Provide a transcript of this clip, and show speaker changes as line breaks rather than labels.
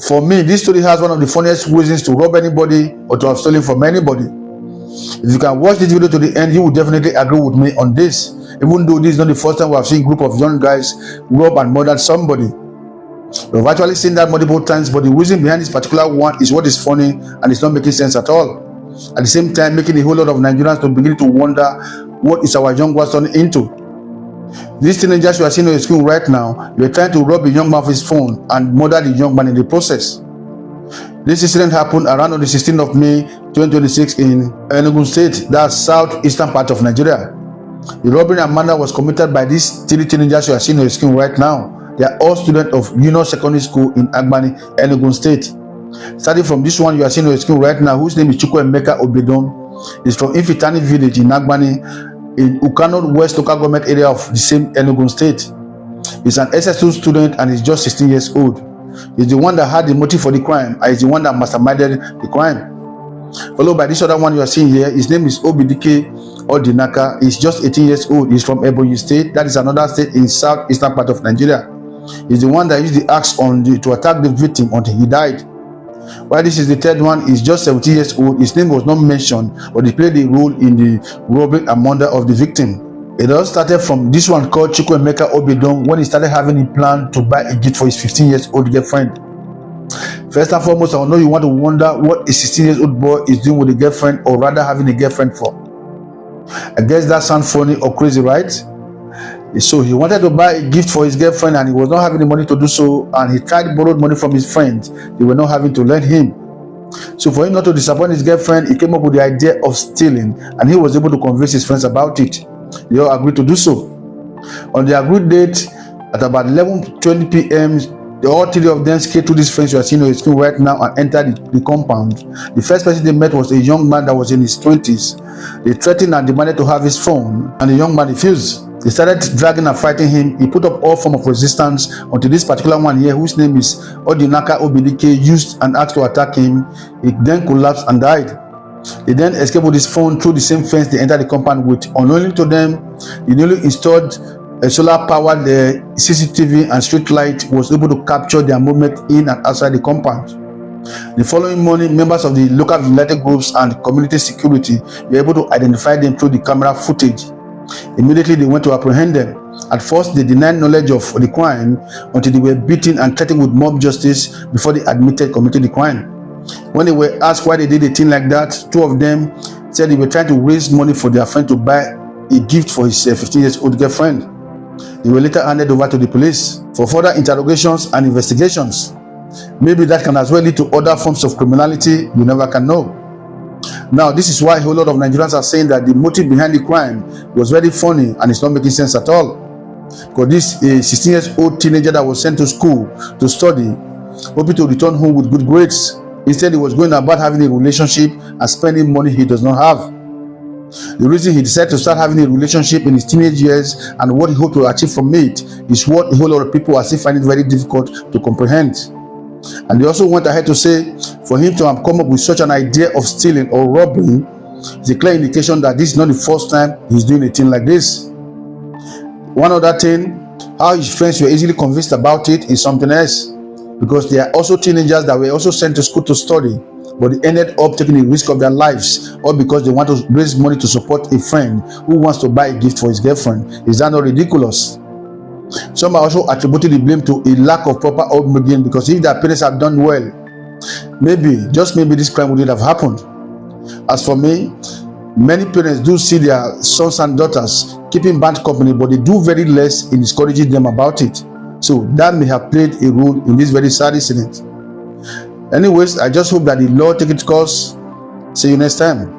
For me, this story has one of the funniest reasons to rob anybody or to have stolen from anybody. If you can watch this video to the end, you will definitely agree with me on this. Even though this is not the first time we have seen a group of young guys rob and murder somebody. We've actually seen that multiple times, but the reason behind this particular one is what is funny and it's not making sense at all. At the same time, making a whole lot of Nigerians to begin to wonder what is our young ones turning into. These teenagers you are seeing on the screen right now, they are trying to rob a young man of his phone and murder the young man in the process. This incident happened around on the 16th of May 2026 in Enugu State, that's southeastern part of Nigeria. The robbery and murder was committed by these three teenagers you are seeing on the screen right now. They are all students of Union Secondary School in Agbani, Enugu State. Starting from this one you are seeing on the screen right now, whose name is Chukwuemeka Obiedom, is from Ifitani village in Agbani, in Ukano West local government area of the same Enugu State. He's an SS2 student and he's just 16 years old. He's the one that had the motive for the crime and he's the one that masterminded the crime. Followed by this other one you are seeing here, his name is Obidike Odinaka. He's just 18 years old. He's from Ebonyi State. That is another state in southeastern part of Nigeria. He's the one that used the axe to attack the victim until he died. While this is the third one, he's just 17 years old. His name was not mentioned, but he played a role in the robbery and murder of the victim. It all started from this one called Chukwuemeka Obiedom when he started having a plan to buy a gift for his 15-year-old girlfriend. First and foremost, I know you want to wonder what a 16-year-old boy is doing with a girlfriend, or rather having a girlfriend for. I guess that sounds funny or crazy, right? So he wanted to buy a gift for his girlfriend and he was not having the money to do so, and he tried to borrow money from his friends. They were not having to lend him. So for him not to disappoint his girlfriend, he came up with the idea of stealing, and he was able to convince his friends about it. They all agreed to do so. On the agreed date, at about 11:20 p.m., all three of them skated to this fence you are seeing on the screen right now and entered the compound. The first person they met was a young man that was in his 20s. They threatened and demanded to have his phone, and the young man refused. They started dragging and fighting him. He put up all form of resistance until this particular one here, whose name is Odinaka Obidike, used an axe to attack him. He then collapsed and died. They then escaped with his phone through the same fence they entered the compound with. Unknowingly to them, the newly installed a solar-powered CCTV and street light was able to capture their movement in and outside the compound. The following morning, members of the local vigilante groups and community security were able to identify them through the camera footage. Immediately, they went to apprehend them. At first, they denied knowledge of the crime until they were beaten and threatened with mob justice before they admitted committing the crime. When they were asked why they did a thing like that, two of them said they were trying to raise money for their friend to buy a gift for his 15-year-old girlfriend. They were later handed over to the police for further interrogations and investigations. Maybe that can as well lead to other forms of criminality. You never can know. Now, this is why a whole lot of Nigerians are saying that the motive behind the crime was very funny and it's not making sense at all. Because this 16-year-old teenager that was sent to school to study, hoping to return home with good grades, instead he was going about having a relationship and spending money he does not have. The reason he decided to start having a relationship in his teenage years and what he hoped to achieve from it is what a whole lot of people are still finding very difficult to comprehend. And they also went ahead to say, for him to have come up with such an idea of stealing or robbing is a clear indication that this is not the first time he's doing a thing like this. One other thing, how his friends were easily convinced about it is something else, because they are also teenagers that were also sent to school to study, but they ended up taking the risk of their lives, all because they want to raise money to support a friend who wants to buy a gift for his girlfriend. Is that not ridiculous? Some are also attributing the blame to a lack of proper upbringing, because if their parents had done well, maybe, just maybe, this crime wouldn't have happened. As for me, many parents do see their sons and daughters keeping bad company, but they do very less in discouraging them about it. So that may have played a role in this very sad incident. Anyways, I just hope that the law take its course. See you next time.